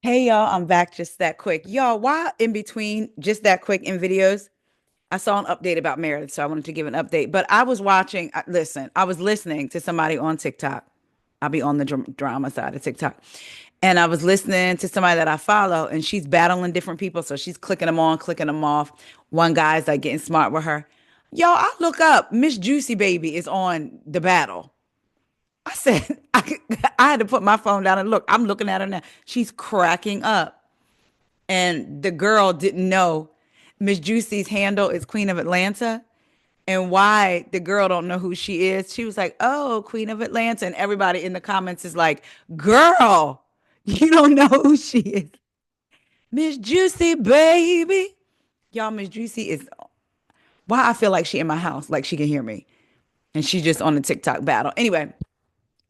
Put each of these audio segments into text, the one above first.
Hey y'all, I'm back just that quick. Y'all, why in between just that quick in videos? I saw an update about Meredith, so I wanted to give an update. But I was watching, listen, I was listening to somebody on TikTok. I'll be on the drama side of TikTok. And I was listening to somebody that I follow, and she's battling different people. So she's clicking them on, clicking them off. One guy's like getting smart with her. Y'all, I look up, Miss Juicy Baby is on the battle. I said, I had to put my phone down and look. I'm looking at her now. She's cracking up. And the girl didn't know Miss Juicy's handle is Queen of Atlanta. And why the girl don't know who she is. She was like, "Oh, Queen of Atlanta." And everybody in the comments is like, "Girl, you don't know who she is. Miss Juicy, baby." Y'all, Miss Juicy is why I feel like she in my house, like she can hear me. And she's just on the TikTok battle. Anyway,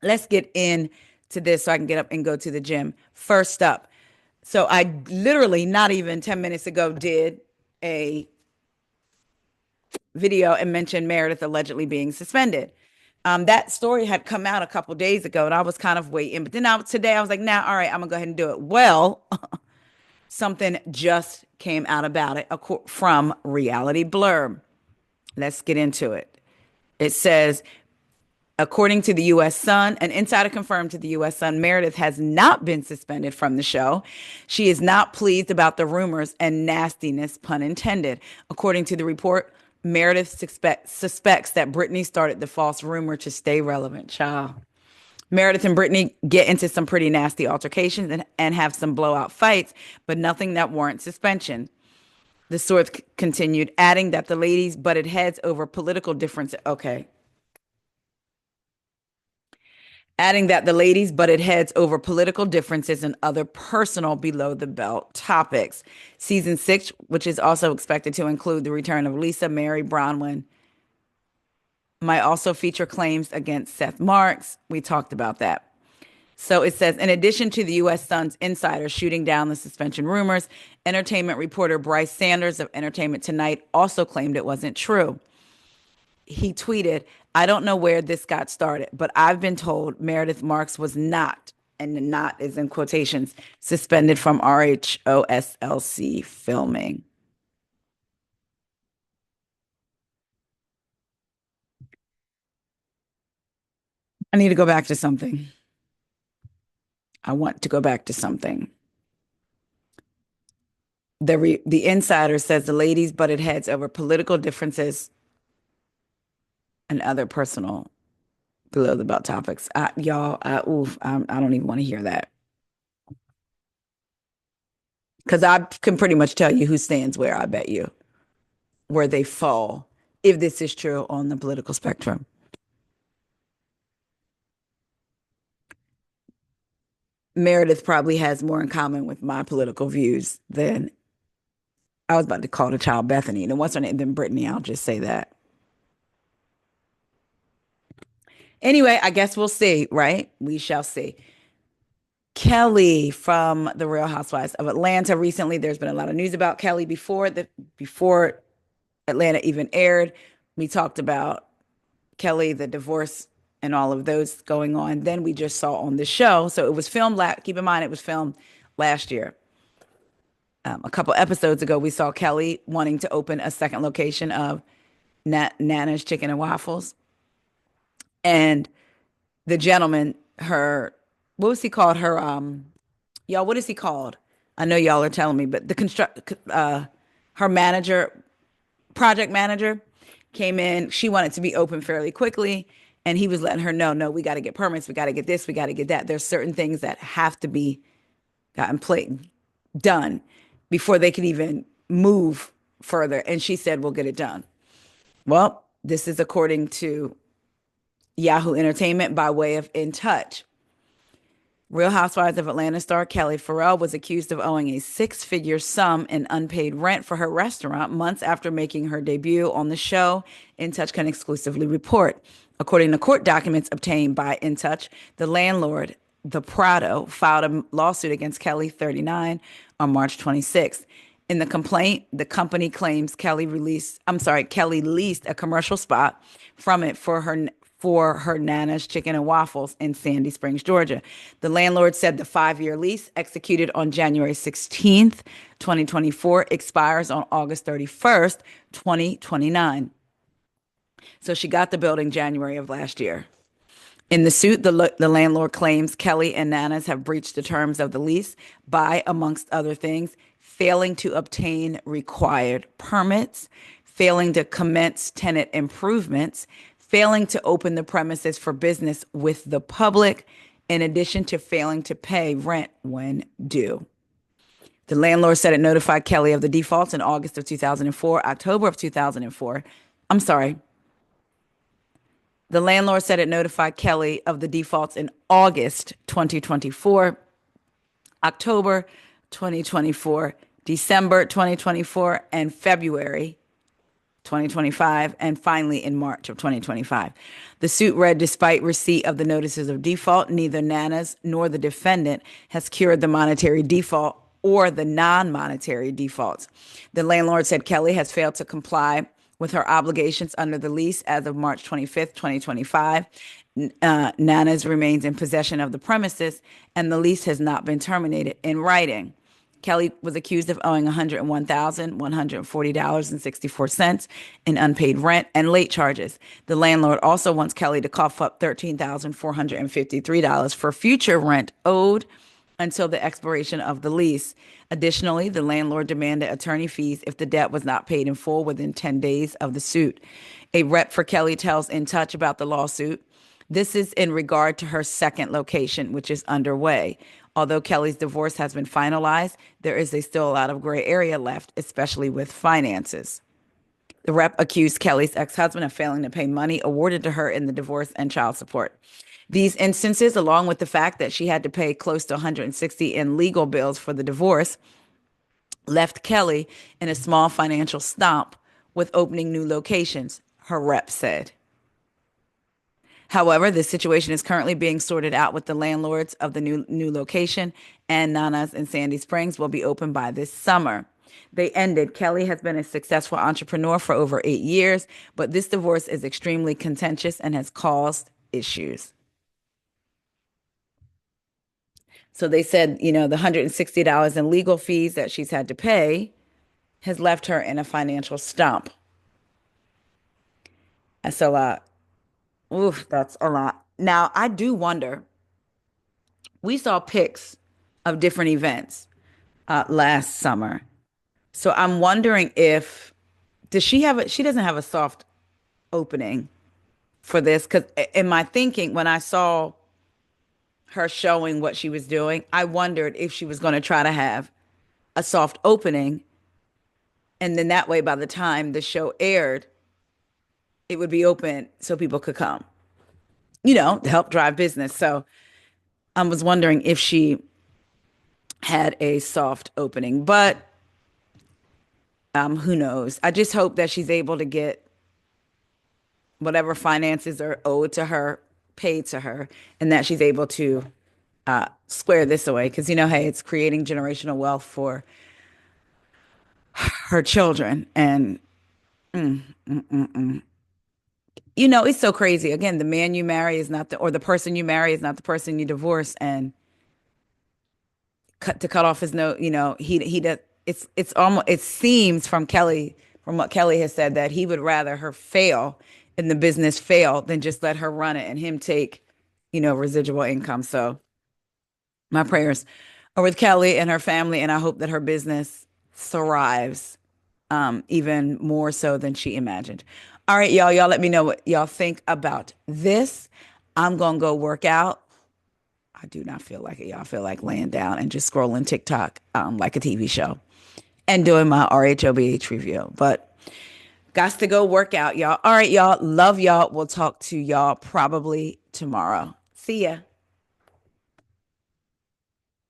let's get into this so I can get up and go to the gym. First up, so I literally not even 10 minutes ago did a video and mentioned Meredith allegedly being suspended. That story had come out a couple days ago, and I was kind of waiting. But then today I was like, "Nah, all right, I'm gonna go ahead and do it." Well, something just came out about it from Reality Blurb. Let's get into it. It says, according to the U.S. Sun, an insider confirmed to the U.S. Sun, Meredith has not been suspended from the show. She is not pleased about the rumors and nastiness, pun intended. According to the report, Meredith suspects that Brittany started the false rumor to stay relevant. Child. Meredith and Brittany get into some pretty nasty altercations and have some blowout fights, but nothing that warrants suspension. The source continued, adding that the ladies butted heads over political differences. Okay, adding that the ladies butted heads over political differences and other personal below the belt topics. Season 6, which is also expected to include the return of Lisa Mary Bronwyn, might also feature claims against Seth Marks. We talked about that. So it says, in addition to the U.S. Sun's insider shooting down the suspension rumors, entertainment reporter Bryce Sanders of Entertainment Tonight also claimed it wasn't true. He tweeted, "I don't know where this got started, but I've been told Meredith Marks was not, and the not is in quotations, suspended from RHOSLC filming." I need to go back to something. I want to go back to something. The insider says the ladies butted heads over political differences and other personal below the belt topics. Y'all, I don't even want to hear that because I can pretty much tell you who stands where. I bet you where they fall if this is true on the political spectrum. Meredith probably has more in common with my political views than I was about to call the child Bethany. And what's her name? Then Brittany. I'll just say that. Anyway, I guess we'll see, right? We shall see. Kelly from The Real Housewives of Atlanta. Recently, there's been a lot of news about Kelly before Atlanta even aired. We talked about Kelly, the divorce, and all of those going on. Then we just saw on the show. So it was filmed. Keep in mind, it was filmed last year. A couple episodes ago, we saw Kelly wanting to open a second location of Nana's Chicken and Waffles, and the gentleman, her, what was he called? Y'all, what is he called? I know y'all are telling me, but her manager, project manager, came in. She wanted to be open fairly quickly, and he was letting her know, no, we got to get permits, we got to get this, we got to get that. There's certain things that have to be gotten done before they can even move further. And she said, we'll get it done. Well, this is according to Yahoo Entertainment by way of In Touch. Real Housewives of Atlanta star Kelli Ferrell was accused of owing a six-figure sum in unpaid rent for her restaurant months after making her debut on the show, In Touch can exclusively report. According to court documents obtained by In Touch, the landlord, The Prado, filed a lawsuit against Kelly, 39, on March 26th. In the complaint, the company claims Kelly leased a commercial spot from it for her Nana's Chicken and Waffles in Sandy Springs, Georgia. The landlord said the 5-year lease, executed on January 16th, 2024, expires on August 31st, 2029. So she got the building January of last year. In the suit, the landlord claims Kelli and Nana's have breached the terms of the lease by, amongst other things, failing to obtain required permits, failing to commence tenant improvements, failing to open the premises for business with the public, in addition to failing to pay rent when due. The landlord said it notified Kelli of the defaults in August of 2004, October of 2004. I'm sorry. The landlord said it notified Kelli of the defaults in August 2024, October 2024, December 2024, and February 2025, and finally in March of 2025. The suit read, despite receipt of the notices of default, neither Nana's nor the defendant has cured the monetary default or the non-monetary defaults. The landlord said Kelli has failed to comply with her obligations under the lease as of March 25th, 2025. Nana's remains in possession of the premises, and the lease has not been terminated in writing. Kelli was accused of owing $101,140.64 in unpaid rent and late charges. The landlord also wants Kelli to cough up $13,453 for future rent owed until the expiration of the lease. Additionally, the landlord demanded attorney fees if the debt was not paid in full within 10 days of the suit. A rep for Kelli tells In Touch about the lawsuit. This is in regard to her second location, which is underway. Although Kelli's divorce has been finalized, there is still a lot of gray area left, especially with finances. The rep accused Kelli's ex-husband of failing to pay money awarded to her in the divorce and child support. These instances, along with the fact that she had to pay close to $160 in legal bills for the divorce, left Kelli in a small financial stomp with opening new locations, her rep said. However, this situation is currently being sorted out with the landlords of the new location, and Nana's in Sandy Springs will be open by this summer. They ended. Kelli has been a successful entrepreneur for over 8 years, but this divorce is extremely contentious and has caused issues. So they said, the $160 in legal fees that she's had to pay has left her in a financial stump. That's a lot. Oof, that's a lot. Now, I do wonder, we saw pics of different events last summer. So I'm wondering if, she doesn't have a soft opening for this? Because in my thinking, when I saw her showing what she was doing, I wondered if she was going to try to have a soft opening. And then that way, by the time the show aired, it would be open so people could come, to help drive business. So I was wondering if she had a soft opening, but who knows? I just hope that she's able to get whatever finances are owed to her paid to her, and that she's able to square this away. Because, hey, it's creating generational wealth for her children. And it's so crazy. Again, the man you marry is not or the person you marry is not the person you divorce. And cut off his nose, he does. It's almost, it seems from what Kelli has said, that he would rather her fail in the business fail than just let her run it and him take, residual income. So my prayers are with Kelli and her family, and I hope that her business thrives even more so than she imagined. All right, y'all. Y'all let me know what y'all think about this. I'm going to go work out. I do not feel like it. Y'all feel like laying down and just scrolling TikTok like a TV show and doing my RHOBH review. But got to go work out, y'all. All right, y'all. Love y'all. We'll talk to y'all probably tomorrow. See ya.